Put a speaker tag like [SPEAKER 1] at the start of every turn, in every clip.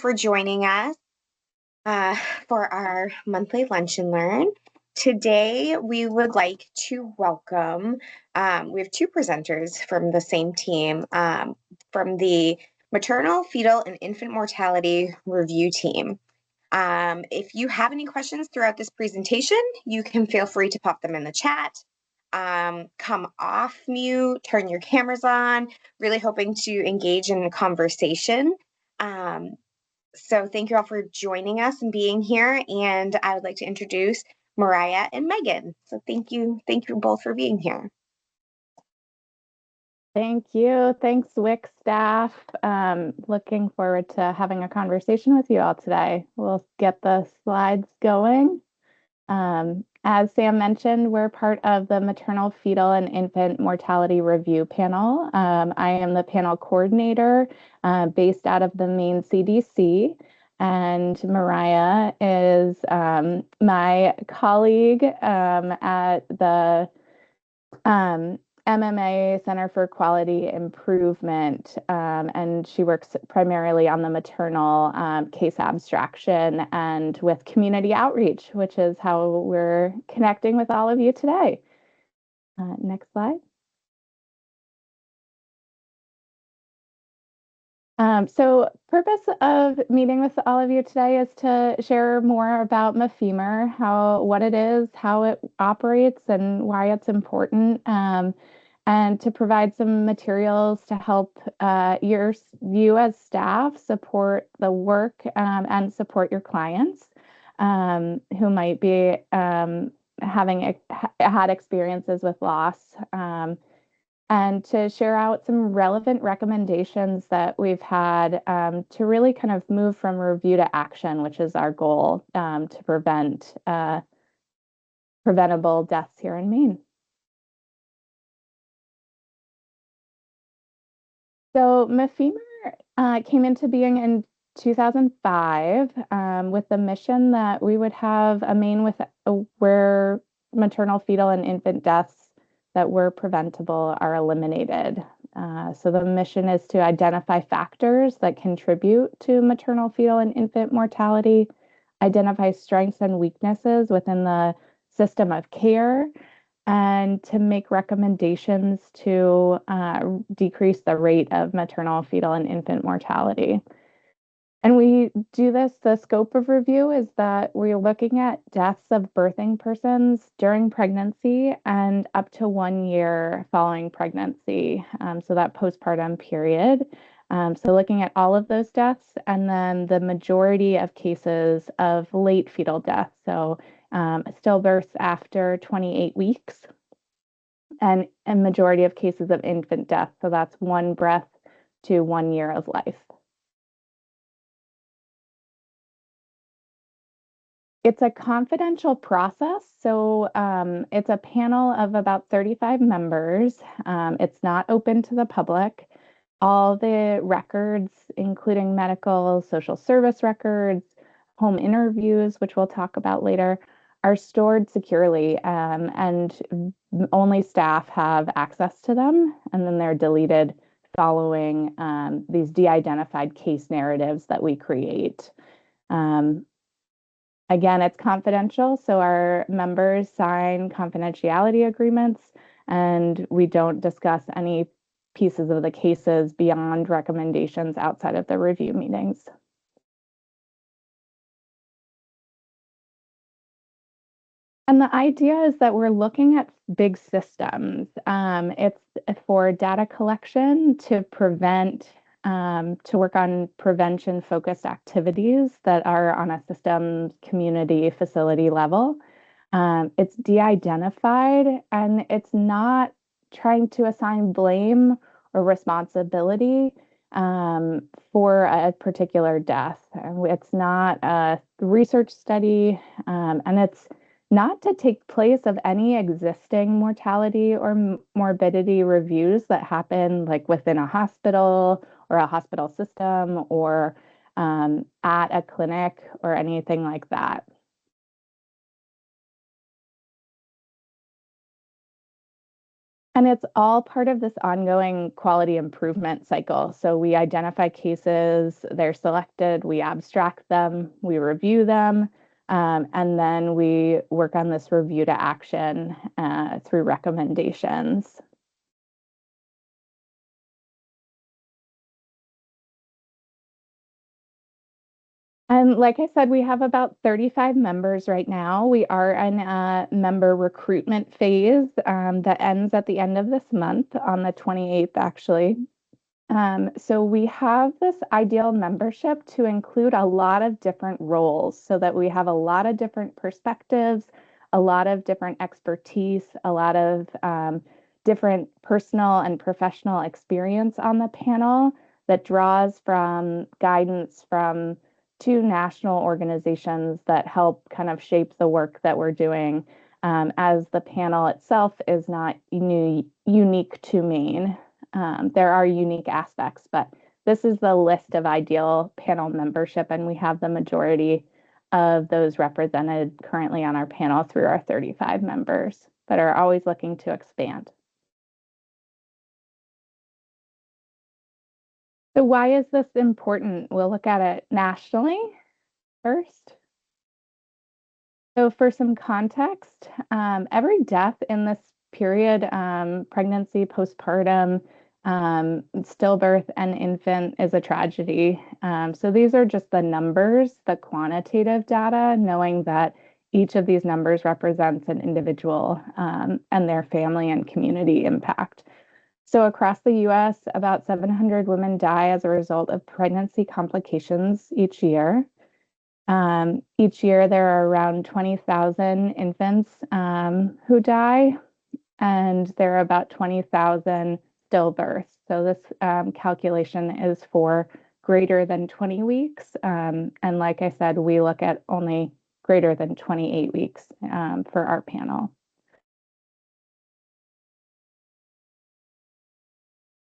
[SPEAKER 1] for joining us uh, for our monthly Lunch and Learn. Today, we would like to welcome, we have two presenters from the same team, from the Maternal, Fetal, and Infant Mortality Review Team. If you have any questions throughout this presentation, you can feel free to pop them in the chat. Come off mute, turn your cameras on, really hoping to engage in a conversation. So thank you all for joining us and being here. And I would like to introduce Mariah and Megan. So thank you both for being here.
[SPEAKER 2] Thank you. Thanks, WIC staff. Looking forward to having a conversation with you all today. We'll get the slides going. As Sam mentioned, we're part of the Maternal, Fetal, and Infant Mortality Review Panel. I am the panel coordinator based out of the Maine CDC. And Mariah is my colleague at the MMA Center for Quality Improvement, and she works primarily on the maternal case abstraction and with community outreach, which is how we're connecting with all of you today. Next slide. So purpose of meeting with all of you today is to share more about MFEMER, what it is, how it operates, and why it's important, and to provide some materials to help you as staff support the work and support your clients who might be having had experiences with loss. And to share out some relevant recommendations that we've had to really kind of move from review to action, which is our goal to prevent preventable deaths here in Maine. So MFEMER came into being in 2005 with the mission that we would have a Maine where maternal, fetal, and infant deaths that were preventable are eliminated. So the mission is to identify factors that contribute to maternal, fetal, and infant mortality, identify strengths and weaknesses within the system of care, and to make recommendations to decrease the rate of maternal, fetal, and infant mortality. And we do this, the scope of review is that we're looking at deaths of birthing persons during pregnancy and up to 1 year following pregnancy. So that postpartum period. So looking at all of those deaths, and then the majority of cases of late fetal death. So stillbirths after 28 weeks, and a majority of cases of infant death. So that's 1 breath to 1 year of life. It's a confidential process, so it's a panel of about 35 members. It's not open to the public. All the records, including medical, social service records, home interviews, which we'll talk about later, are stored securely, and only staff have access to them, and then they're deleted following these de-identified case narratives that we create. Again, it's confidential, so our members sign confidentiality agreements, and we don't discuss any pieces of the cases beyond recommendations outside of the review meetings. And the idea is that we're looking at big systems. It's for data collection to prevent to work on prevention-focused activities that are on a systems, community, facility level. It's de-identified, and it's not trying to assign blame or responsibility for a particular death. It's not a research study, and it's not to take place of any existing mortality or morbidity reviews that happen like within a hospital or a hospital system or at a clinic or anything like that. And it's all part of this ongoing quality improvement cycle. So we identify cases, they're selected, we abstract them, we review them, and then we work on this review to action through recommendations. And like I said, we have about 35 members right now. We are in a member recruitment phase that ends at the end of this month on the 28th, actually. So we have this ideal membership to include a lot of different roles so that we have a lot of different perspectives, a lot of different expertise, a lot of different personal and professional experience on the panel that draws from guidance from two national organizations that help kind of shape the work that we're doing, as the panel itself is not unique to Maine. There are unique aspects, but this is the list of ideal panel membership, and we have the majority of those represented currently on our panel through our 35 members, but are always looking to expand. So why is this important? We'll look at it nationally first. So for some context, every death in this period, pregnancy, postpartum, stillbirth, and infant, is a tragedy. So these are just the numbers, the quantitative data, knowing that each of these numbers represents an individual and their family and community impact. So across the US, about 700 women die as a result of pregnancy complications each year. Each year, there are around 20,000 infants who die, and there are about 20,000 stillbirths. So this calculation is for greater than 20 weeks. And like I said, we look at only greater than 28 weeks for our panel.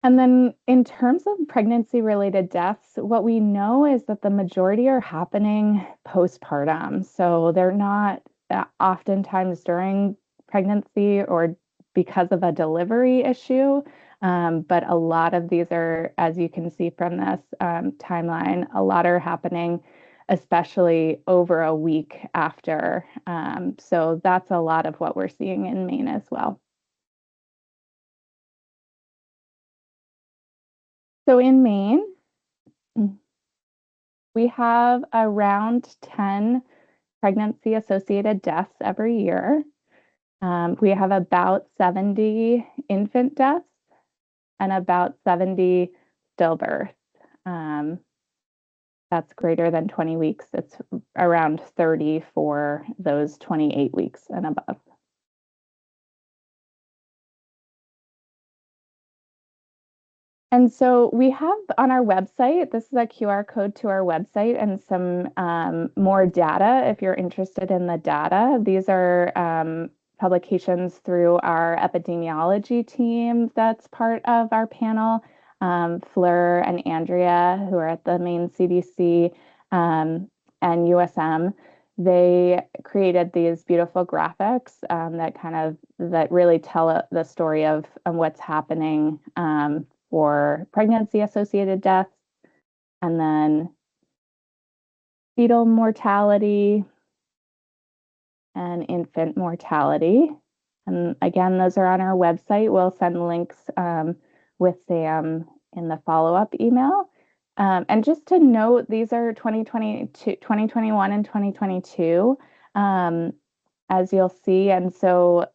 [SPEAKER 2] And then in terms of pregnancy-related deaths, what we know is that the majority are happening postpartum. So they're not oftentimes during pregnancy or because of a delivery issue. But a lot of these are, as you can see from this timeline, a lot are happening especially over a week after. So that's a lot of what we're seeing in Maine as well. So in Maine, we have around 10 pregnancy associated deaths every year. We have about 70 infant deaths and about 70 stillbirths. That's greater than 20 weeks. It's around 30 for those 28 weeks and above. And so we have on our website, this is a QR code to our website and some more data if you're interested in the data. These are publications through our epidemiology team that's part of our panel. Fleur and Andrea, who are at the Maine CDC and USM, they created these beautiful graphics that really tell the story of what's happening for pregnancy associated deaths, and then fetal mortality and infant mortality. And again, those are on our website. We'll send links with Sam in the follow-up email. And just to note, these are 2021 and 2022. As you'll see. And so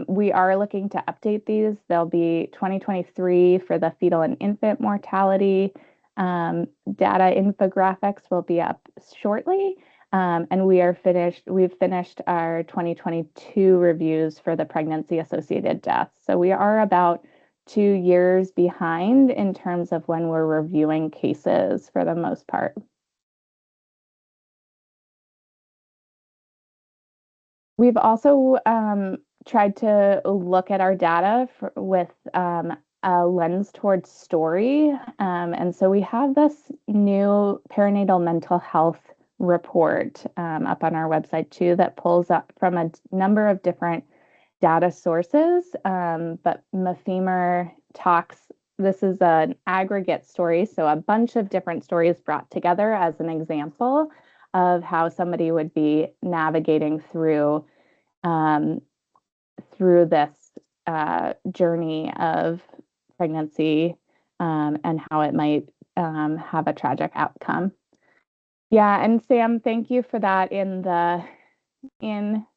[SPEAKER 2] we are looking to update these. There'll be 2023 for the fetal and infant mortality. Data infographics will be up shortly. And we've finished our 2022 reviews for the pregnancy associated deaths. So we are about 2 years behind in terms of when we're reviewing cases for the most part. We've also tried to look at our data with a lens towards story. And so we have this new perinatal mental health report up on our website too that pulls up from a number of different data sources, but MAFEMR talks, this is an aggregate story, so a bunch of different stories brought together as an example of how somebody would be navigating through this journey of pregnancy, and how it might have a tragic outcome. Yeah, and Sam, thank you for that in the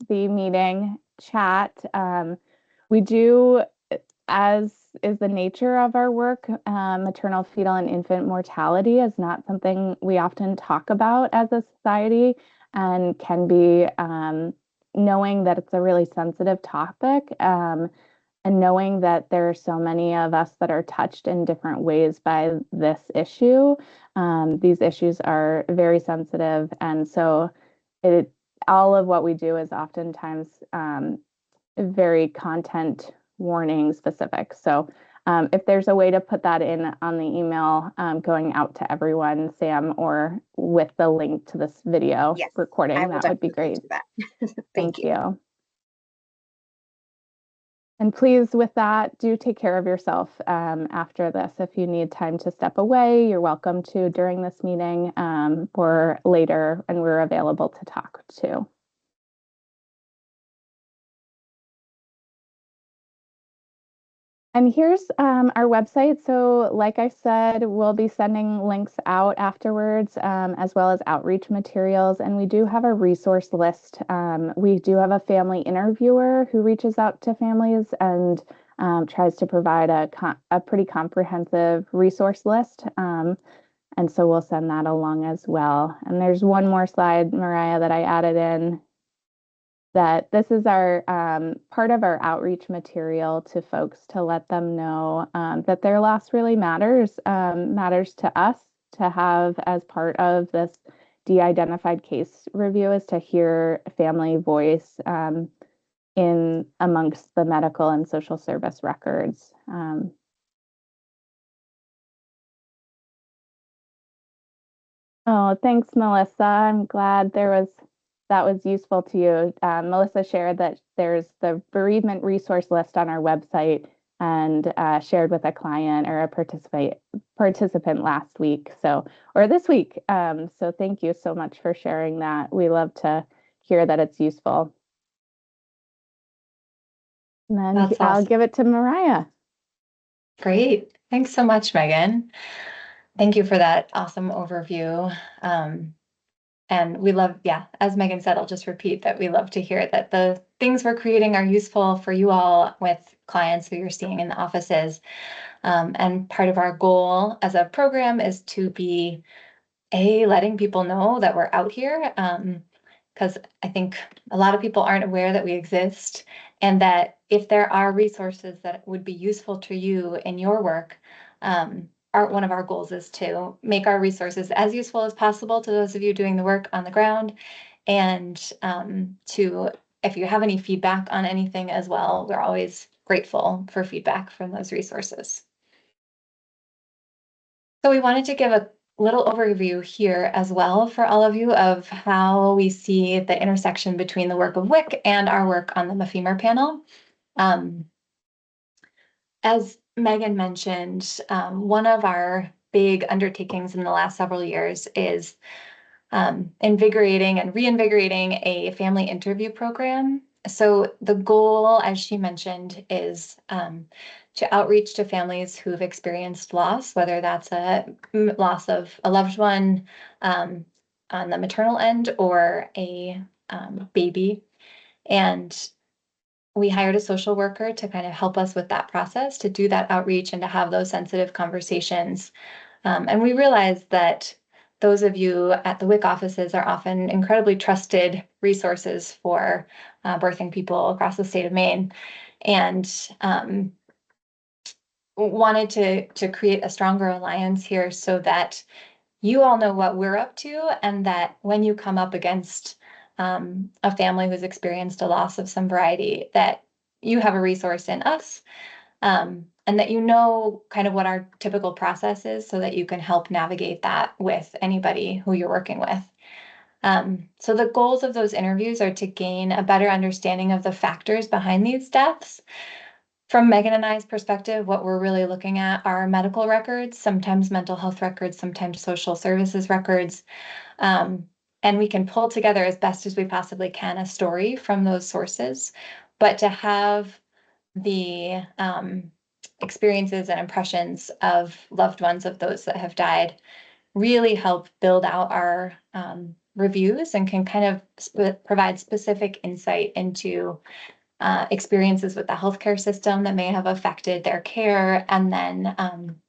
[SPEAKER 2] meeting chat. We do, as is the nature of our work, maternal, fetal, and infant mortality is not something we often talk about as a society, and can be, knowing that it's a really sensitive topic, and knowing that there are so many of us that are touched in different ways by this issue. These issues are very sensitive, and so all of what we do is oftentimes very content warning specific. So if there's a way to put that in on the email going out to everyone, Sam, or with the link to this video recording, that would be great.
[SPEAKER 1] Do that.
[SPEAKER 2] Thank you. And please, with that, do take care of yourself after this. If you need time to step away, you're welcome to during this meeting or later, and we're available to talk too. And here's our website. So like I said, we'll be sending links out afterwards, as well as outreach materials. And we do have a resource list. We do have a family interviewer who reaches out to families and tries to provide a pretty comprehensive resource list. And so we'll send that along as well. And there's one more slide, Mariah, that I added in, that this is our part of our outreach material to folks to let them know that their loss really matters to us to have as part of this de-identified case review, is to hear family voice in amongst the medical and social service records. Oh, thanks, Melissa. I'm glad that was useful to you. Melissa shared that there's the bereavement resource list on our website, and shared with a client or a participant last week, or this week. So thank you so much for sharing that. We love to hear that it's useful. And then
[SPEAKER 3] That's
[SPEAKER 2] I'll
[SPEAKER 3] awesome.
[SPEAKER 2] give it to Mariah.
[SPEAKER 3] Great. Thanks so much, Megan. Thank you for that awesome overview. And we love, as Megan said, I'll just repeat that we love to hear that the things we're creating are useful for you all with clients who you're seeing in the offices. And part of our goal as a program is to be letting people know that we're out here, because I think a lot of people aren't aware that we exist, and that if there are resources that would be useful to you in your work, one of our goals is to make our resources as useful as possible to those of you doing the work on the ground, and if you have any feedback on anything as well, we're always grateful for feedback from those resources. So we wanted to give a little overview here as well for all of you of how we see the intersection between the work of WIC and our work on the MAFEMR panel. As Megan mentioned, one of our big undertakings in the last several years is invigorating and reinvigorating a family interview program. So the goal, as she mentioned, is to outreach to families who've experienced loss, whether that's a loss of a loved one on the maternal end or a baby. And we hired a social worker to kind of help us with that process, to do that outreach and to have those sensitive conversations. And we realized that those of you at the WIC offices are often incredibly trusted resources for birthing people across the state of Maine, and wanted to create a stronger alliance here so that you all know what we're up to, and that when you come up against a family who's experienced a loss of some variety, that you have a resource in us, and that you know kind of what our typical process is so that you can help navigate that with anybody who you're working with. So the goals of those interviews are to gain a better understanding of the factors behind these deaths. From Megan and I's perspective, what we're really looking at are medical records, sometimes mental health records, sometimes social services records. And we can pull together as best as we possibly can a story from those sources. But to have the experiences and impressions of loved ones of those that have died really help build out our reviews and can kind of provide specific insight into experiences with the healthcare system that may have affected their care, and then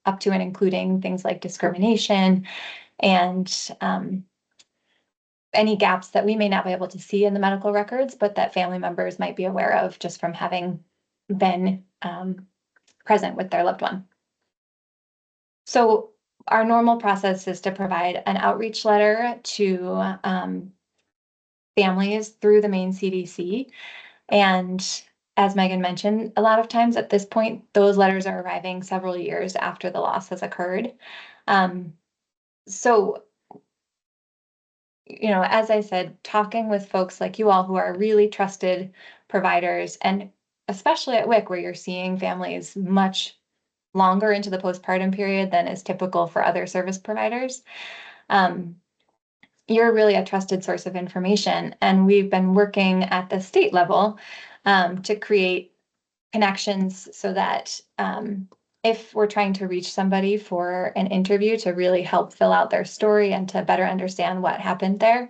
[SPEAKER 3] up to and including things like discrimination and any gaps that we may not be able to see in the medical records, but that family members might be aware of just from having been present with their loved one. So our normal process is to provide an outreach letter to families through the Maine CDC. And as Megan mentioned, a lot of times at this point, those letters are arriving several years after the loss has occurred. So, as I said, talking with folks like you all who are really trusted providers, and especially at WIC, where you're seeing families much longer into the postpartum period than is typical for other service providers, you're really a trusted source of information. And we've been working at the state level to create connections so that if we're trying to reach somebody for an interview to really help fill out their story and to better understand what happened there,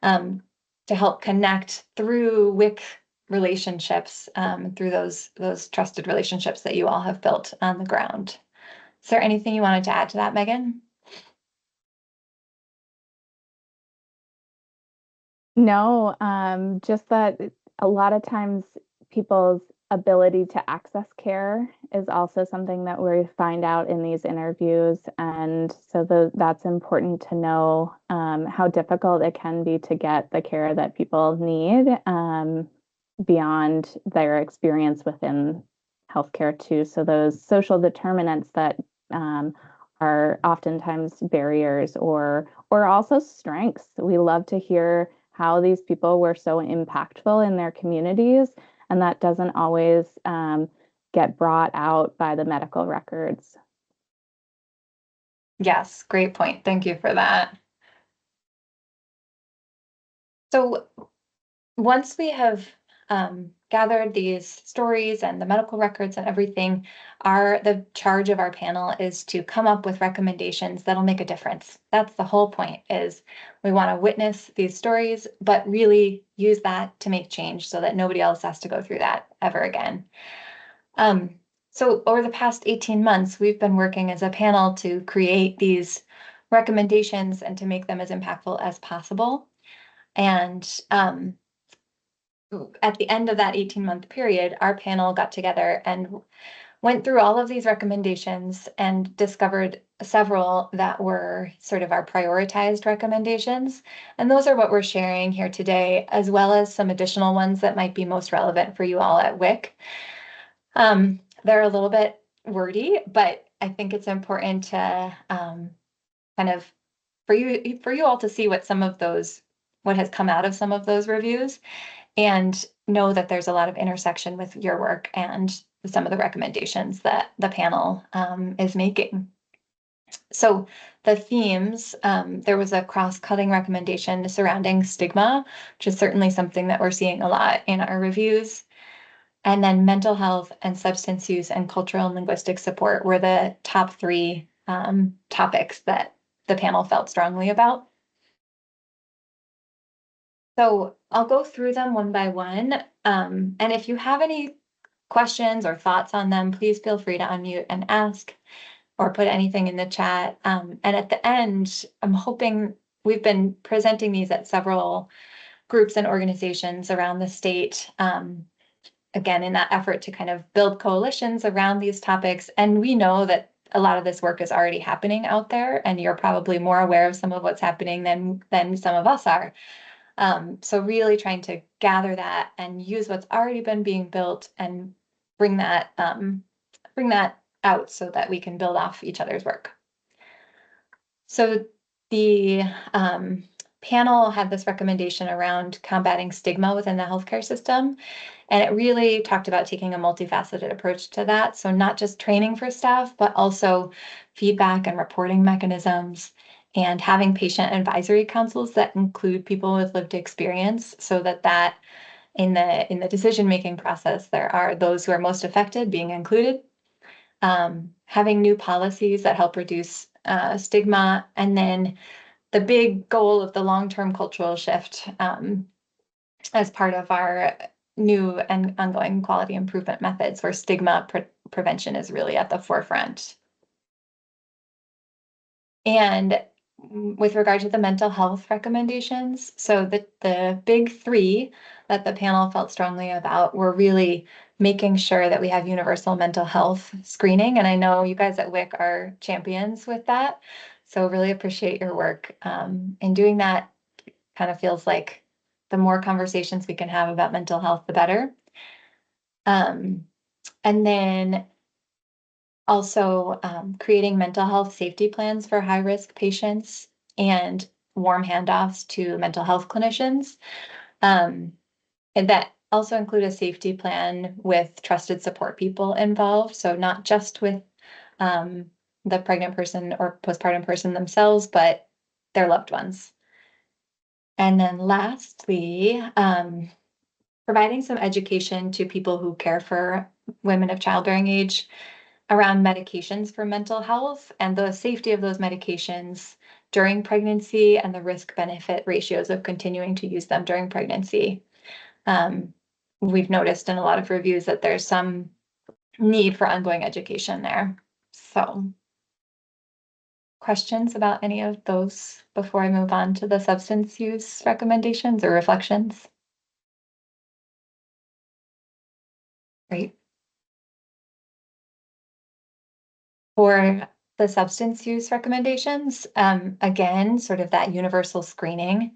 [SPEAKER 3] to help connect through WIC relationships, through those trusted relationships that you all have built on the ground. Is there anything you wanted to add to that, Megan?
[SPEAKER 2] No, just that a lot of times people's ability to access care is also something that we find out in these interviews. And so that's important to know how difficult it can be to get the care that people need beyond their experience within healthcare too. So those social determinants that are oftentimes barriers or also strengths. We love to hear how these people were so impactful in their communities, and that doesn't always get brought out by the medical records.
[SPEAKER 3] Yes, great point. Thank you for that. So once we have gathered these stories and the medical records and everything, the charge of our panel is to come up with recommendations that'll make a difference. That's the whole point, is we want to witness these stories, but really use that to make change so that nobody else has to go through that ever again. So over the past 18 months, we've been working as a panel to create these recommendations and to make them as impactful as possible. And at the end of that 18-month period, our panel got together and went through all of these recommendations and discovered several that were sort of our prioritized recommendations. And those are what we're sharing here today, as well as some additional ones that might be most relevant for you all at WIC. They're a little bit wordy, but I think it's important to kind of for you all to see what has come out of some of those reviews, and know that there's a lot of intersection with your work and some of the recommendations that the panel is making. So the themes, there was a cross-cutting recommendation surrounding stigma, which is certainly something that we're seeing a lot in our reviews. And then mental health and substance use and cultural and linguistic support were the top three topics that the panel felt strongly about. So I'll go through them one by one. And if you have any questions or thoughts on them, please feel free to unmute and ask or put anything in the chat. And at the end, I'm hoping we've been presenting these at several groups and organizations around the state, again, in that effort to kind of build coalitions around these topics. And we know that a lot of this work is already happening out there, and you're probably more aware of some of what's happening than some of us are. So really trying to gather that and use what's already been being built and bring that out so that we can build off each other's work. So the panel had this recommendation around combating stigma within the healthcare system. And it really talked about taking a multifaceted approach to that. So not just training for staff, but also feedback and reporting mechanisms, and having patient advisory councils that include people with lived experience, so that in the decision-making process, there are those who are most affected being included. Having new policies that help reduce stigma, and then the big goal of the long-term cultural shift as part of our new and ongoing quality improvement methods, where stigma prevention is really at the forefront. And with regard to the mental health recommendations, so the big three that the panel felt strongly about were really making sure that we have universal mental health screening. And I know you guys at WIC are champions with that. So really appreciate your work in doing that. Kind of feels like the more conversations we can have about mental health, the better. And then also creating mental health safety plans for high-risk patients and warm handoffs to mental health clinicians. And that also include a safety plan with trusted support people involved. So not just with the pregnant person or postpartum person themselves, but their loved ones. And then lastly, providing some education to people who care for women of childbearing age around medications for mental health and the safety of those medications during pregnancy and the risk-benefit ratios of continuing to use them during pregnancy. We've noticed in a lot of reviews that there's some need for ongoing education there. So, questions about any of those before I move on to the substance use recommendations or reflections? Great. For the substance use recommendations, again, sort of that universal screening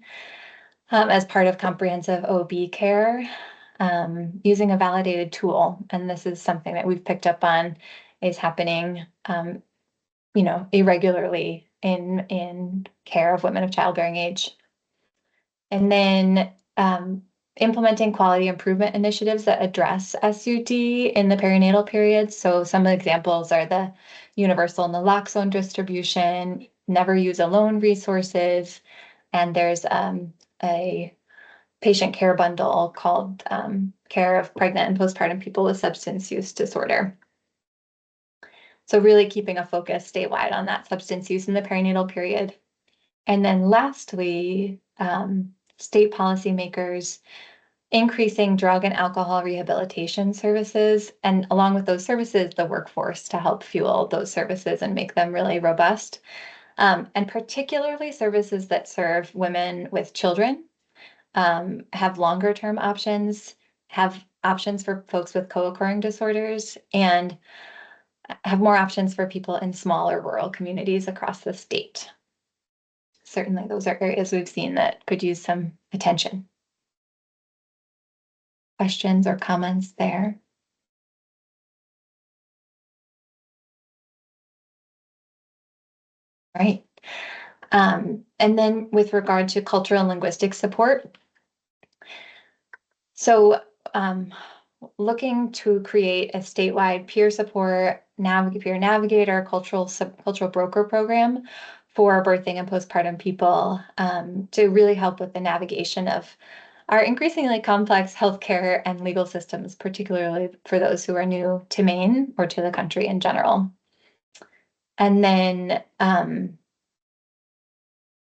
[SPEAKER 3] as part of comprehensive OB care, using a validated tool. And this is something that we've picked up on is happening, irregularly in care of women of childbearing age. And then implementing quality improvement initiatives that address SUD in the perinatal period. So some of the examples are the universal naloxone distribution, never use alone resources, and there's a patient care bundle called Care of Pregnant and Postpartum People with Substance Use Disorder. So really keeping a focus statewide on that substance use in the perinatal period. And then lastly, state policymakers increasing drug and alcohol rehabilitation services, and along with those services, the workforce to help fuel those services and make them really robust. And particularly services that serve women with children, have longer term options, have options for folks with co-occurring disorders, and have more options for people in smaller rural communities across the state. Certainly, those are areas we've seen that could use some attention. Questions or comments there? Right. And then with regard to cultural and linguistic support, so looking to create a statewide peer support, peer navigator, cultural broker program for birthing and postpartum people, to really help with the navigation of our increasingly complex healthcare and legal systems, particularly for those who are new to Maine or to the country in general. And then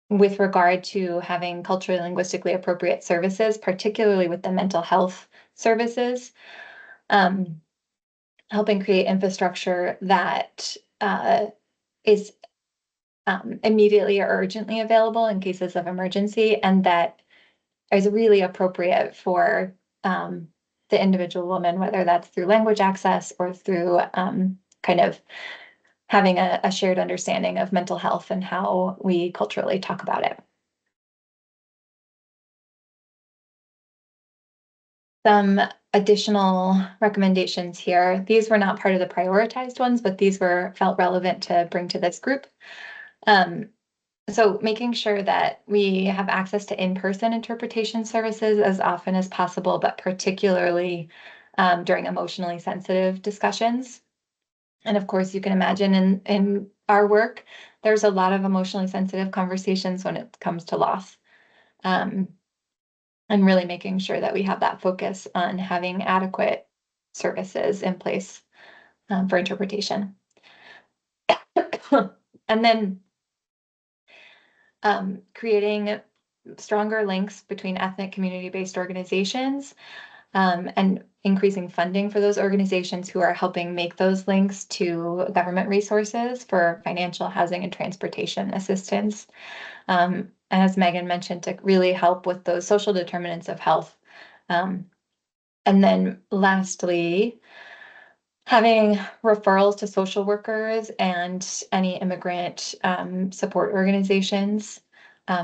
[SPEAKER 3] with regard to having culturally linguistically appropriate services, particularly with the mental health services, helping create infrastructure that is immediately or urgently available in cases of emergency, and that is really appropriate for the individual woman, whether that's through language access or through kind of having a shared understanding of mental health and how we culturally talk about it. Some additional recommendations here. These were not part of the prioritized ones, but these felt relevant to bring to this group. So making sure that we have access to in-person interpretation services as often as possible, but particularly during emotionally sensitive discussions. And of course, you can imagine in our work, there's a lot of emotionally sensitive conversations when it comes to loss. And really making sure that we have that focus on having adequate services in place for interpretation. And then creating stronger links between ethnic community-based organizations and increasing funding for those organizations who are helping make those links to government resources for financial, housing, and transportation assistance. As Megan mentioned, to really help with those social determinants of health. And then lastly, having referrals to social workers and any immigrant support organizations,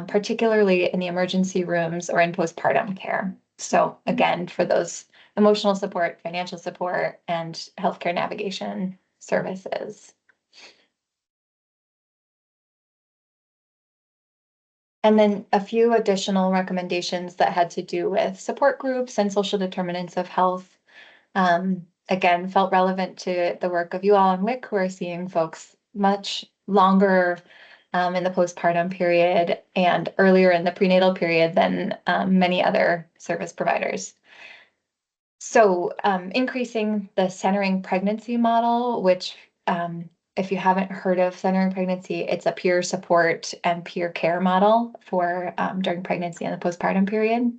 [SPEAKER 3] particularly in the emergency rooms or in postpartum care. So again, for those emotional support, financial support, and healthcare navigation services. And then a few additional recommendations that had to do with support groups and social determinants of health. Again, felt relevant to the work of you all in WIC, who are seeing folks much longer in the postpartum period and earlier in the prenatal period than many other service providers. So increasing the centering pregnancy model, which if you haven't heard of centering pregnancy, it's a peer support and peer care model for during pregnancy and the postpartum period.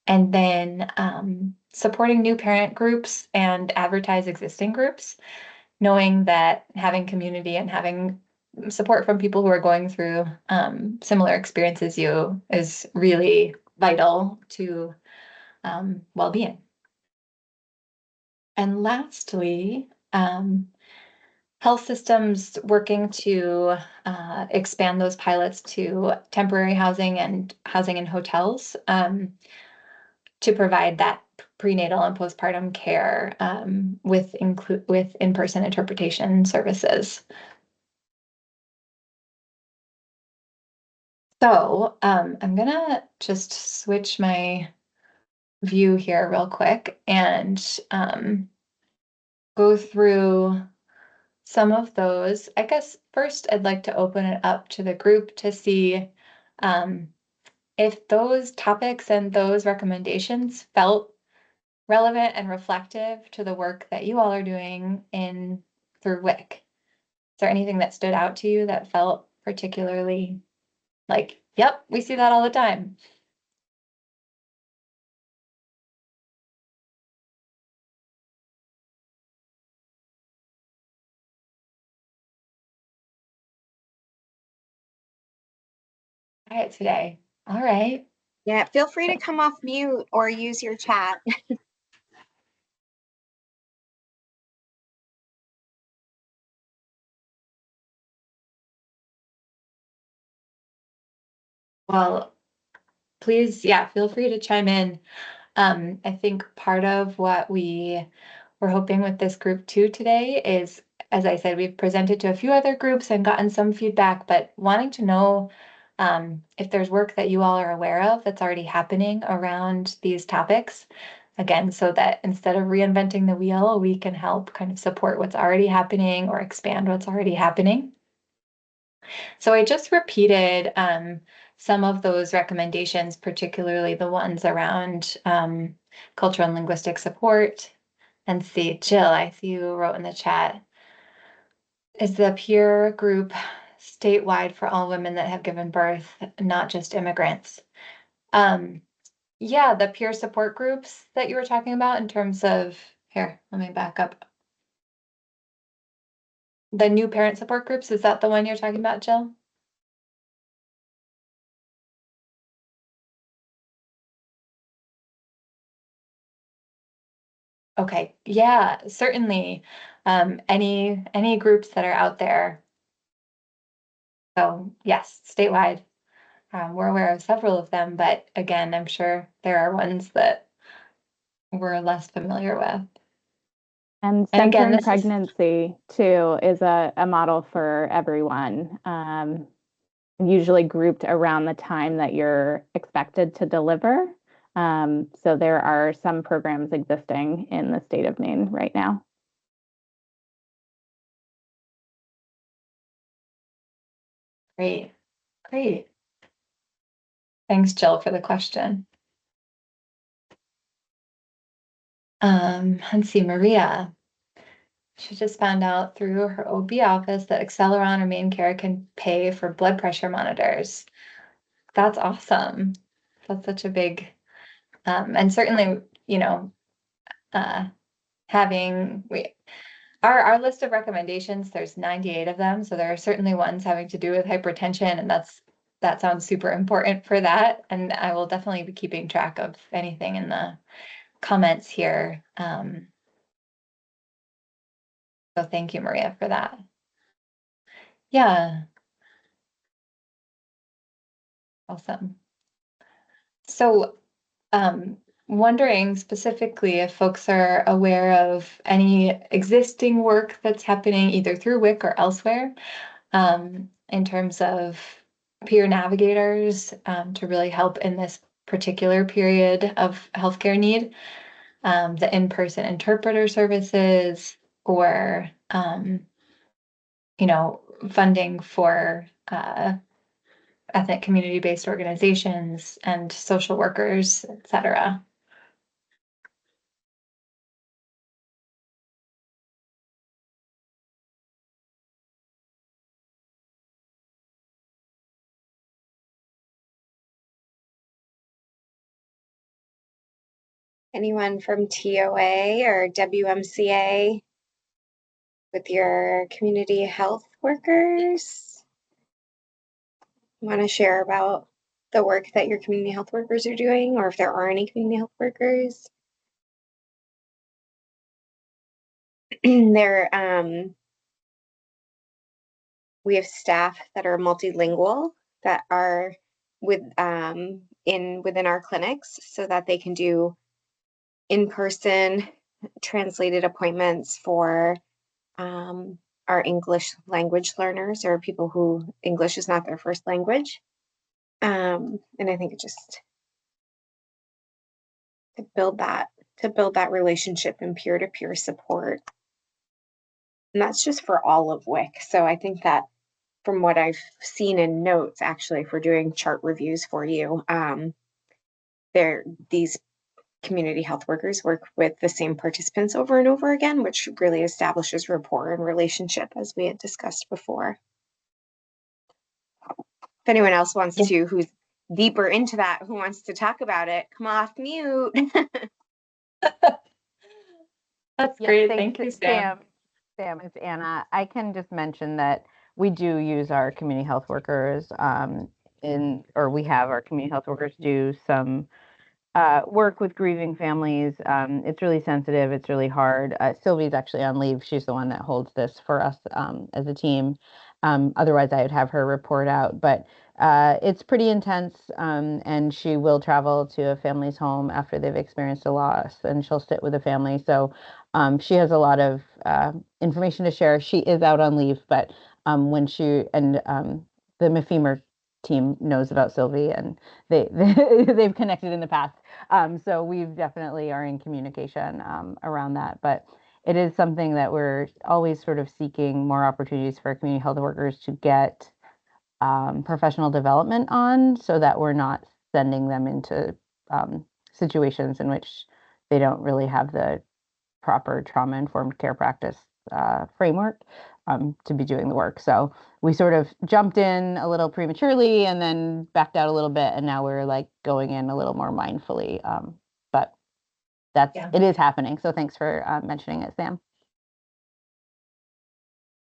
[SPEAKER 3] And then supporting new parent groups and advertise existing groups, knowing that having community and having support from people who are going through similar experiences you is really vital to well-being. And lastly, health systems working to expand those pilots to temporary housing and housing in hotels to provide that prenatal and postpartum care with in-person interpretation services. So I'm gonna just switch my view here real quick and go through some of those. I guess first I'd like to open it up to the group to see if those topics and those recommendations felt relevant and reflective to the work that you all are doing through WIC. Is there anything that stood out to you that felt particularly like, yep, we see that all the time? Quiet today. All right.
[SPEAKER 1] Yeah, feel free to come off mute or use your chat.
[SPEAKER 3] Well, please, yeah, feel free to chime in. I think part of what we're hoping with this group too today is, as I said, we've presented to a few other groups and gotten some feedback, but wanting to know if there's work that you all are aware of that's already happening around these topics. Again, so that instead of reinventing the wheel, we can help kind of support what's already happening or expand what's already happening. So I just repeated some of those recommendations, particularly the ones around cultural and linguistic support. And see, Jill, I see you wrote in the chat, is the peer group statewide for all women that have given birth, not just immigrants? Yeah, the peer support groups that you were talking about in terms of, here, let me back up. The new parent support groups, is that the one you're talking about, Jill? Okay, yeah, certainly. Any groups that are out there. So yes, statewide. We're aware of several of them, but again, I'm sure there are ones that we're less familiar with.
[SPEAKER 2] And
[SPEAKER 3] And again,
[SPEAKER 2] centering pregnancy too is a model for everyone. usually grouped around the time that you're expected to deliver. So there are some programs existing in the state of Maine right now.
[SPEAKER 3] Great, great. Thanks, Jill, for the question. Let's see, Maria. She just found out through her OB office that Acceleron or Main Care can pay for blood pressure monitors. That's awesome. That's such a big, and certainly, you know, having our list of recommendations, there's 98 of them, so there are certainly ones having to do with hypertension, and that sounds super important for that. And I will definitely be keeping track of anything in the comments here. So thank you, Maria, for that. Yeah. Awesome. So, wondering specifically if folks are aware of any existing work that's happening either through WIC or elsewhere, in terms of peer navigators, to really help in this particular period of healthcare need, the in-person interpreter services, or funding for ethnic community-based organizations and social workers, etc.
[SPEAKER 1] Anyone from TOA or WMCA with your community health workers want to share about the work that your community health workers are doing, or if there are any community health workers? They're we have staff that are multilingual that are within our clinics, so that they can do in-person translated appointments for our English language learners, or people who English is not their first language. And I think it just to build that relationship and peer-to-peer support. And that's just for all of WIC. So I think that from what I've seen in notes, actually, if we're doing chart reviews for you, these community health workers work with the same participants over and over again, which really establishes rapport and relationship, as we had discussed before. If anyone else wants to, who's deeper into that, who wants to talk about it, come off mute.
[SPEAKER 3] That's great. Thank you, Sam.
[SPEAKER 4] Sam, it's Anna. I can just mention that we do use our community health workers we have our community health workers do some work with grieving families. It's really sensitive. It's really hard. Sylvie's actually on leave. She's the one that holds this for us as a team. Otherwise, I would have her report out. But it's pretty intense, and she will travel to a family's home after they've experienced a loss, and she'll sit with the family. So she has a lot of information to share. She is out on leave, but when she and the MFEMER team knows about Sylvie, and they've connected in the past. So we've definitely are in communication around that. But it is something that we're always sort of seeking more opportunities for community health workers to get professional development on, so that we're not sending them into situations in which they don't really have the proper trauma-informed care practice framework to be doing the work. So we sort of jumped in a little prematurely and then backed out a little bit, and now we're like going in a little more mindfully. But it is happening. So thanks for mentioning it, Sam.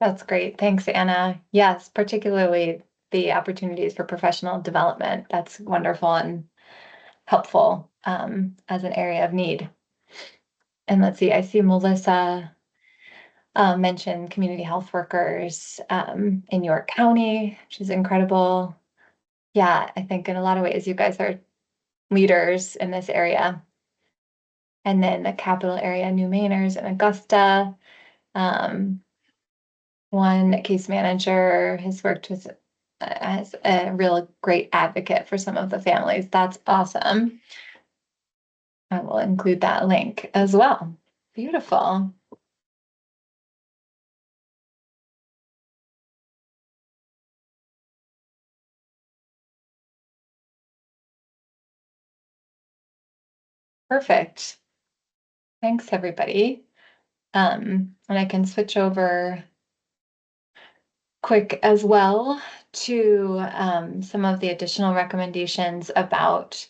[SPEAKER 3] That's great. Thanks, Anna. Yes, particularly the opportunities for professional development. That's wonderful and helpful as an area of need. And let's see, I see Melissa mention community health workers in York County, which is incredible. Yeah, I think in a lot of ways you guys are leaders in this area. And then the capital area, New Mainers and Augusta. One case manager has worked with as a real great advocate for some of the families. That's awesome. I will include that link as well. Beautiful. Perfect. Thanks, everybody. And I can switch over quick as well to some of the additional recommendations about,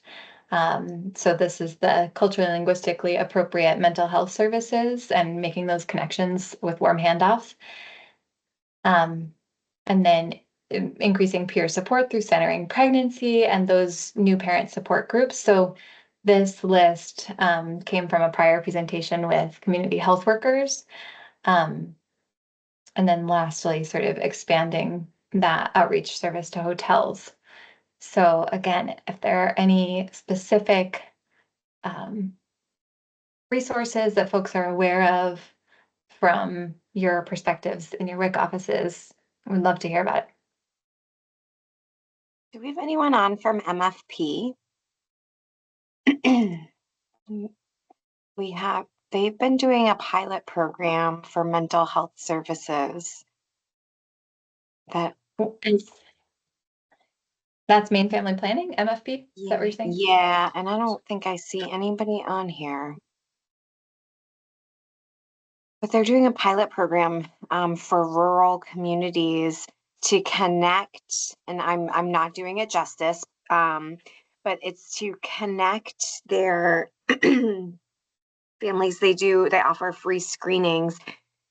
[SPEAKER 3] so this is the culturally linguistically appropriate mental health services and making those connections with warm handoffs. And then increasing peer support through centering pregnancy and those new parent support groups. So this list came from a prior presentation with community health workers. And then lastly, sort of expanding that outreach service to hotels. So again, if there are any specific resources that folks are aware of from your perspectives in your WIC offices, we'd love to hear about it.
[SPEAKER 1] Do we have anyone on from MFP? They've been doing a pilot program for mental health services that
[SPEAKER 3] That's Maine Family Planning, MFP? Is that what you're saying?
[SPEAKER 1] Yeah, and I don't think I see anybody on here. But they're doing a pilot program for rural communities to connect, and I'm not doing it justice, but it's to connect their families. They offer free screenings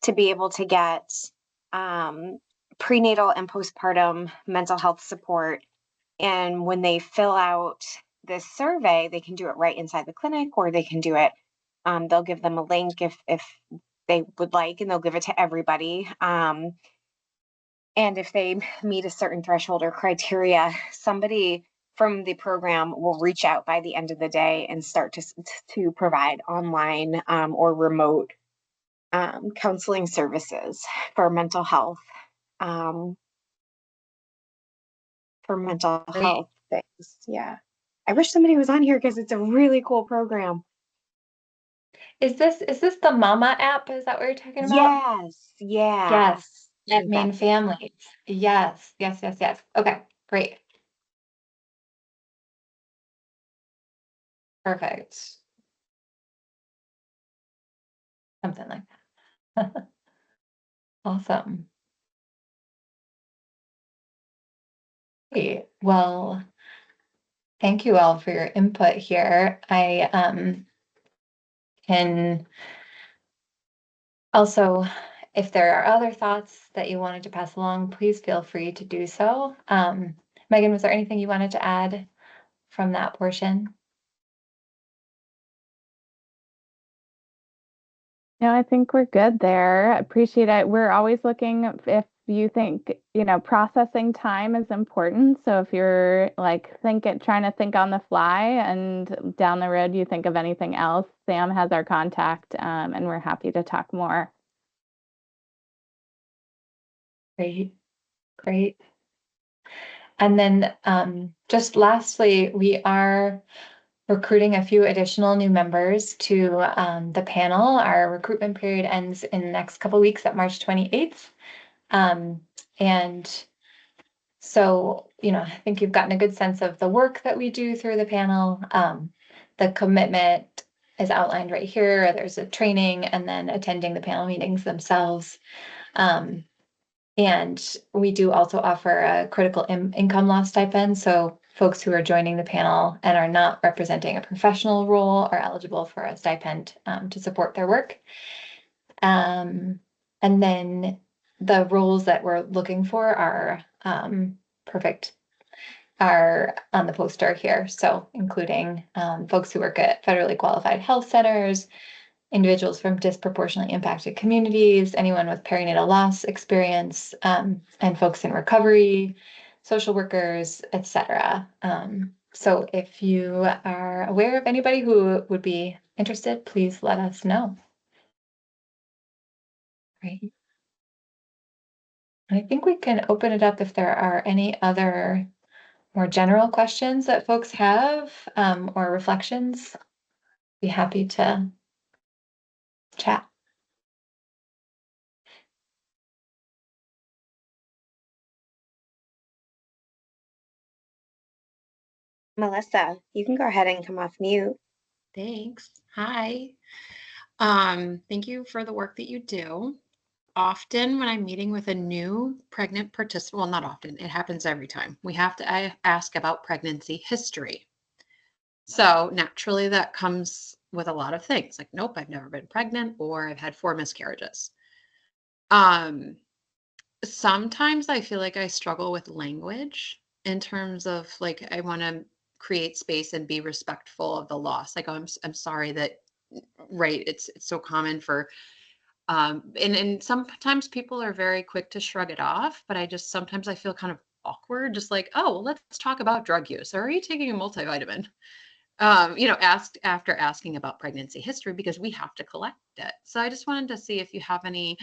[SPEAKER 1] to be able to get prenatal and postpartum mental health support. And when they fill out this survey, they can do it right inside the clinic, or they can do it. They'll give them a link if they would like, and they'll give it to everybody. And if they meet a certain threshold or criteria, somebody from the program will reach out by the end of the day and start to provide online or remote counseling services for mental health. Things. Yeah. I wish somebody was on here because it's a really cool program.
[SPEAKER 3] Is this the Mama app? Is that what you're talking about?
[SPEAKER 1] Yes. Yeah.
[SPEAKER 3] Yes. At Maine Families. Yes. Yes. Yes. Yes. Okay. Great. Perfect. Something like that. Awesome. Great. Well, thank you all for your input here. I can also, if there are other thoughts that you wanted to pass along, please feel free to do so. Megan, was there anything you wanted to add from that portion?
[SPEAKER 2] No, I think we're good there. Appreciate it. We're always looking if you think, processing time is important. So if you're like trying to think on the fly and down the road you think of anything else, Sam has our contact, and we're happy to talk more.
[SPEAKER 3] Great. Great. And then just lastly, we are recruiting a few additional new members to the panel. Our recruitment period ends in the next couple of weeks at March 28th. And so, I think you've gotten a good sense of the work that we do through the panel. The commitment is outlined right here. There's a training and then attending the panel meetings themselves. And we do also offer a critical income loss stipend. So folks who are joining the panel and are not representing a professional role are eligible for a stipend to support their work. And then the roles that we're looking for are are on the poster here. So including folks who work at federally qualified health centers, individuals from disproportionately impacted communities, anyone with perinatal loss experience, and folks in recovery, social workers, etc. So if you are aware of anybody who would be interested, please let us know. Great. I think we can open it up if there are any other more general questions that folks have, or reflections. Be happy to chat.
[SPEAKER 1] Melissa, you can go ahead and come off mute.
[SPEAKER 5] Thanks. Hi. Thank you for the work that you do. Often when I'm meeting with a new pregnant participant, well, not often, it happens every time, we have to ask about pregnancy history. So naturally that comes with a lot of things like, nope, I've never been pregnant, or I've had 4 miscarriages. Sometimes I feel like I struggle with language in terms of like, I want to create space and be respectful of the loss. Like, oh, I'm sorry that, right. It's so common for, and sometimes people are very quick to shrug it off, but sometimes I feel kind of awkward, just like, oh, well, let's talk about drug use. Or are you taking a multivitamin? Asked after asking about pregnancy history because we have to collect it. So I just wanted to see if you have any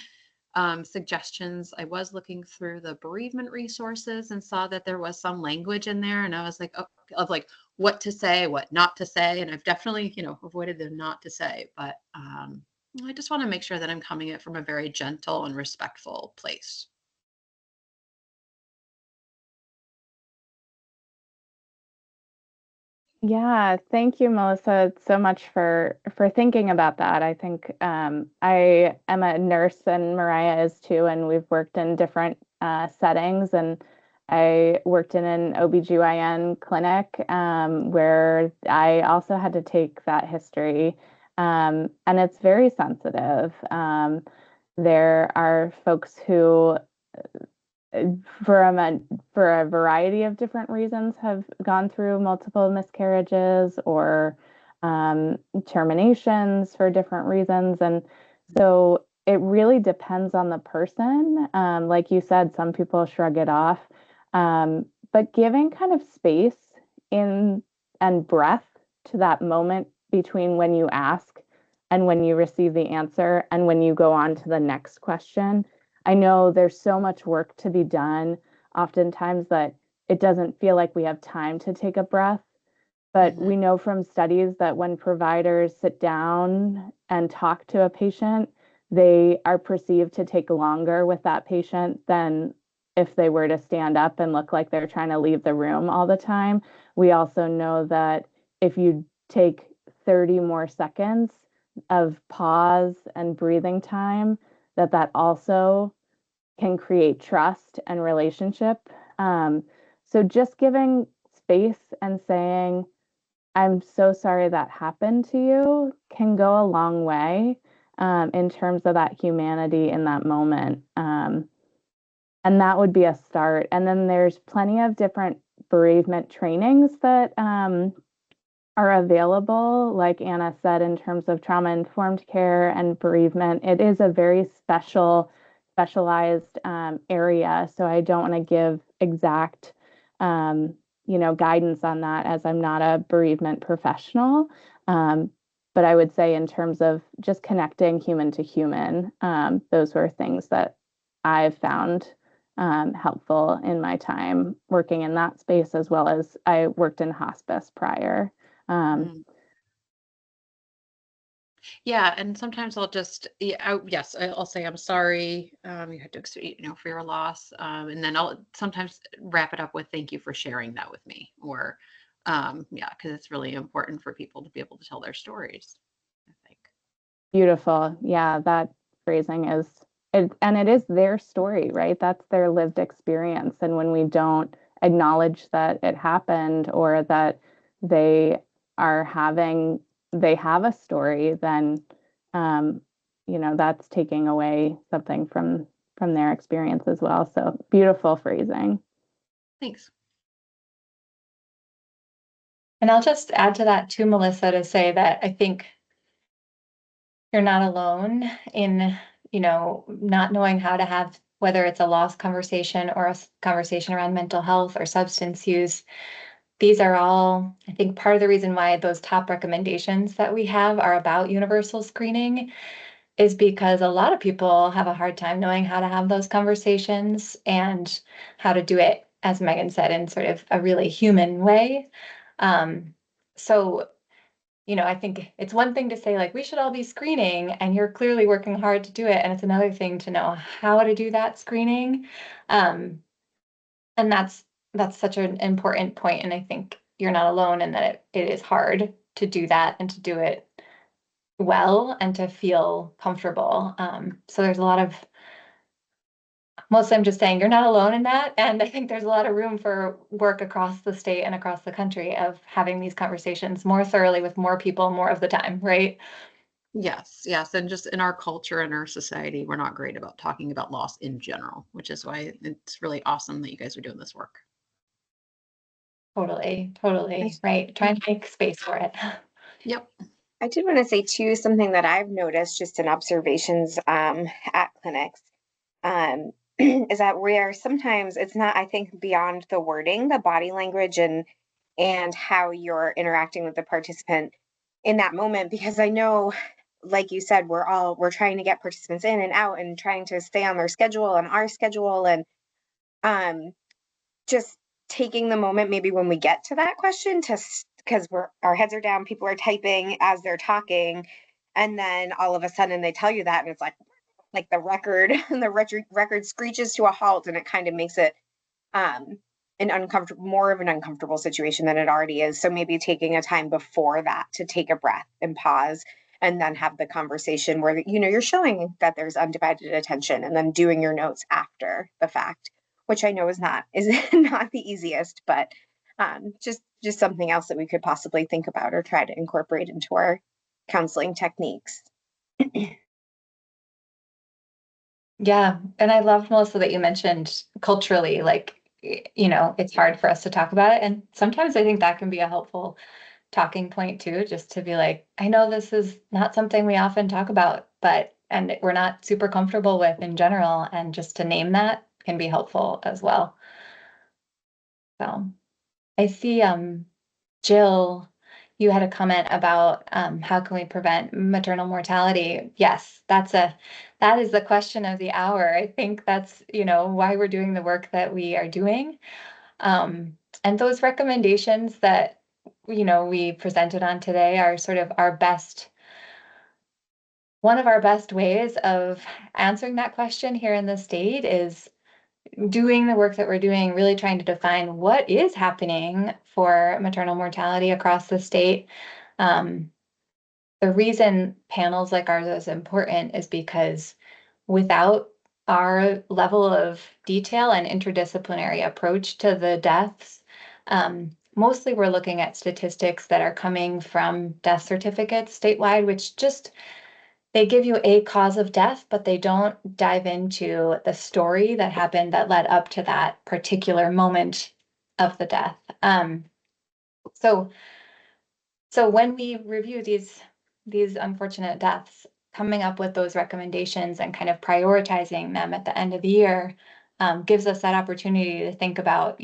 [SPEAKER 5] suggestions. I was looking through the bereavement resources and saw that there was some language in there, and I was like, oh, of like what to say, what not to say, and I've definitely, avoided the not to say, but I just want to make sure that I'm coming at it from a very gentle and respectful place.
[SPEAKER 2] Yeah, thank you, Melissa, so much for thinking about that. I think I am a nurse and Mariah is too, and we've worked in different settings. And I worked in an OBGYN clinic where I also had to take that history, and it's very sensitive. There are folks who for a variety of different reasons have gone through multiple miscarriages or terminations for different reasons. And so it really depends on the person. Like you said, some people shrug it off, but giving kind of space in and breath to that moment between when you ask and when you receive the answer and when you go on to the next question. I know there's so much work to be done, oftentimes that it doesn't feel like we have time to take a breath. But we know from studies that when providers sit down and talk to a patient, they are perceived to take longer with that patient than if they were to stand up and look like they're trying to leave the room all the time. We also know that if you take 30 more seconds of pause and breathing time, that also can create trust and relationship. So just giving space and saying, I'm so sorry that happened to you can go a long way in terms of that humanity in that moment. And that would be a start. And then there's plenty of different bereavement trainings that are available, like Anna said, in terms of trauma-informed care and bereavement. It is a very specialized area, so I don't want to give exact, guidance on that as I'm not a bereavement professional. But I would say in terms of just connecting human to human, those were things that I've found helpful in my time working in that space, as well as I worked in hospice prior.
[SPEAKER 5] Yeah, and sometimes I'll just, yes, I'll say I'm sorry. You had to, for your loss, and then I'll sometimes wrap it up with thank you for sharing that with me, or yeah, because it's really important for people to be able to tell their stories, I think.
[SPEAKER 2] Beautiful. Yeah, that phrasing is it, and it is their story, right? That's their lived experience. And when we don't acknowledge that it happened or that they they have a story, then that's taking away something from their experience as well. So beautiful phrasing.
[SPEAKER 5] Thanks.
[SPEAKER 3] And I'll just add to that too, Melissa, to say that I think you're not alone in, not knowing how to have, whether it's a loss conversation or a conversation around mental health or substance use. These are all, I think, part of the reason why those top recommendations that we have are about universal screening. is because a lot of people have a hard time knowing how to have those conversations and how to do it, as Megan said, in sort of a really human way. So, I think it's one thing to say, like, we should all be screening, and you're clearly working hard to do it. And it's another thing to know how to do that screening. And that's such an important point. And I think you're not alone in that it is hard to do that and to do it well and to feel comfortable. So there's a lot of, mostly I'm just saying you're not alone in that. And I think there's a lot of room for work across the state and across the country of having these conversations more thoroughly with more people more of the time, right?
[SPEAKER 5] Yes, yes. And just in our culture and our society, we're not great about talking about loss in general, which is why it's really awesome that you guys are doing this work.
[SPEAKER 3] Totally, right. Trying to make space for it.
[SPEAKER 5] Yep.
[SPEAKER 1] I did want to say too, something that I've noticed just in observations at clinics is that we are sometimes, it's not, I think, beyond the wording, the body language and how you're interacting with the participant in that moment. Because I know, like you said, we're trying to get participants in and out and trying to stay on their schedule and our schedule, and just taking the moment maybe when we get to that question to, because our heads are down, people are typing as they're talking, and then all of a sudden they tell you that, and it's like the record and the record screeches to a halt, and it kind of makes it more of an uncomfortable situation than it already is. So maybe taking a time before that to take a breath and pause, and then have the conversation where you're showing that there's undivided attention, and then doing your notes after the fact, which I know is not the easiest, but just something else that we could possibly think about or try to incorporate into our counseling techniques.
[SPEAKER 3] Yeah. And I love, Melissa, that you mentioned culturally, like, it's hard for us to talk about it. And sometimes I think that can be a helpful talking point too, just to be like, I know this is not something we often talk about, and we're not super comfortable with in general. And just to name that can be helpful as well. So I see, Jill, you had a comment about how can we prevent maternal mortality? Yes, that is the question of the hour. I think that's, why we're doing the work that we are doing. And those recommendations that, we presented on today are sort of one of our best ways of answering that question here in the state is doing the work that we're doing, really trying to define what is happening for maternal mortality across the state. The reason panels like ours is important is because without our level of detail and interdisciplinary approach to the deaths, mostly we're looking at statistics that are coming from death certificates statewide, which just they give you a cause of death, but they don't dive into the story that happened that led up to that particular moment of the death. So when we review these unfortunate deaths, coming up with those recommendations and kind of prioritizing them at the end of the year gives us that opportunity to think about,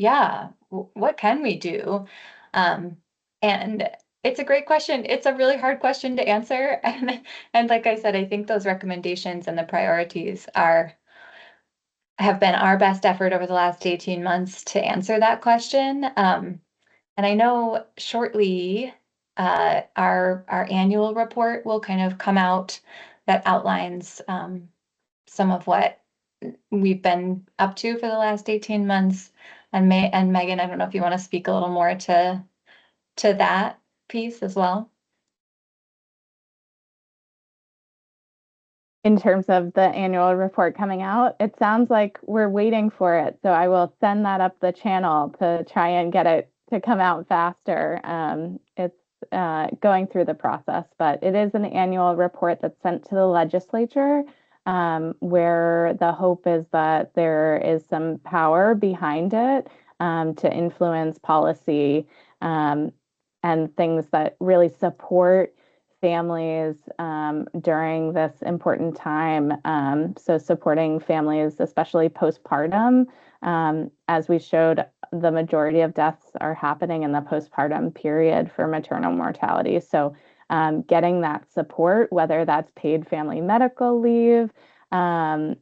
[SPEAKER 3] what can we do? And it's a great question. It's a really hard question to answer. And like I said, I think those recommendations and the priorities have been our best effort over the last 18 months to answer that question. And I know shortly our annual report will kind of come out that outlines some of what we've been up to for the last 18 months. And Megan, I don't know if you want to speak a little more to that piece as well.
[SPEAKER 2] In terms of the annual report coming out, it sounds like we're waiting for it. So I will send that up the channel to try and get it to come out faster. It's going through the process, but it is an annual report that's sent to the legislature, where the hope is that there is some power behind it to influence policy and things that really support families during this important time. So supporting families, especially postpartum, as we showed, the majority of deaths are happening in the postpartum period for maternal mortality. So getting that support, whether that's paid family medical leave or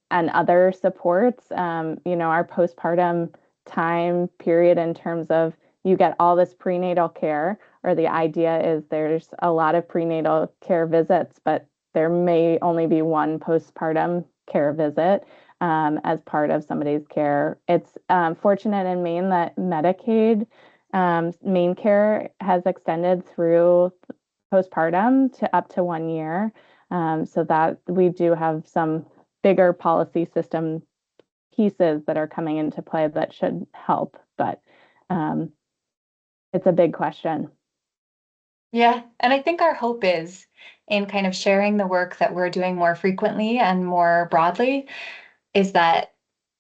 [SPEAKER 2] and other supports. Our postpartum time period in terms of you get all this prenatal care, or the idea is there's a lot of prenatal care visits, but there may only be one postpartum care visit as part of somebody's care. It's fortunate in Maine that Medicaid Maine Care has extended through postpartum to up to 1 year, so that we do have some bigger policy system pieces that are coming into play that should help, but it's a big question.
[SPEAKER 3] Yeah, and I think our hope is in kind of sharing the work that we're doing more frequently and more broadly is that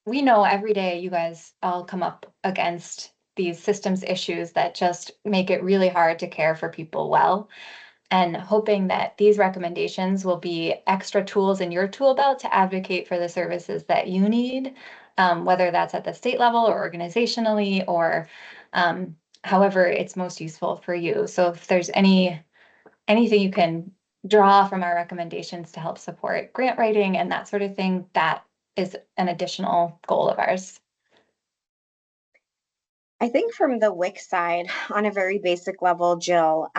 [SPEAKER 3] we know every day you guys all come up against these systems issues that just make it really hard to care for people well. And hoping that these recommendations will be extra tools in your tool belt to advocate for the services that you need, whether that's at the state level or organizationally or however it's most useful for you. So if there's anything you can draw from our recommendations to help support grant writing and that sort of thing, that is an additional goal of ours.
[SPEAKER 1] I think from the WIC side, on a very basic level, Jill,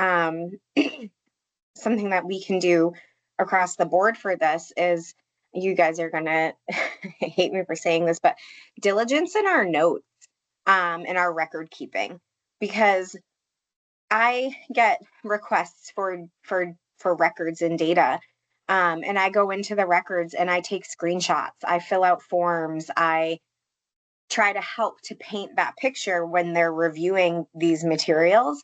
[SPEAKER 1] something that we can do across the board for this is, you guys are gonna hate me for saying this, but diligence in our notes and our record keeping, because I get requests for records and data, and I go into the records and I take screenshots, I fill out forms, I try to help to paint that picture when they're reviewing these materials.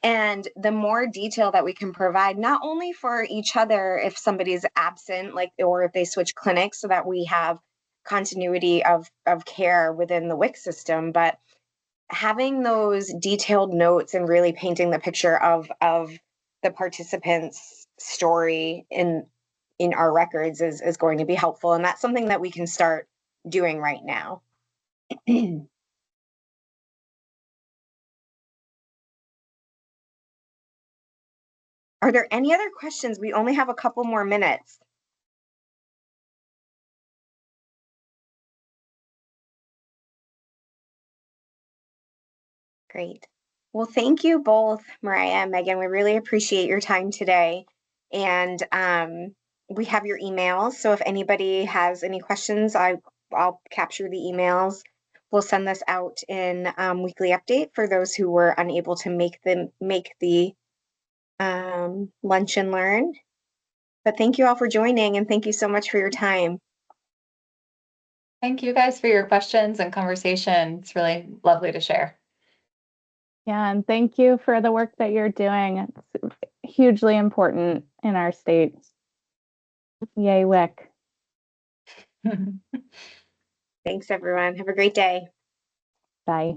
[SPEAKER 1] And the more detail that we can provide, not only for each other if somebody's absent, like, or if they switch clinics, so that we have continuity of care within the WIC system, but having those detailed notes and really painting the picture of the participant's story in our records is going to be helpful. And that's something that we can start doing right now. Are there any other questions? We only have a couple more minutes. Great. Well, thank you both, Mariah and Megan. We really appreciate your time today. And we have your emails. So if anybody has any questions, I'll capture the emails. We'll send this out in weekly update for those who were unable to make the lunch and learn. But thank you all for joining, and thank you so much for your time.
[SPEAKER 3] Thank you guys for your questions and conversation. It's really lovely to share.
[SPEAKER 2] Yeah, and thank you for the work that you're doing. It's hugely important in our state. Yay, WIC.
[SPEAKER 1] Thanks, everyone. Have a great day.
[SPEAKER 2] Bye.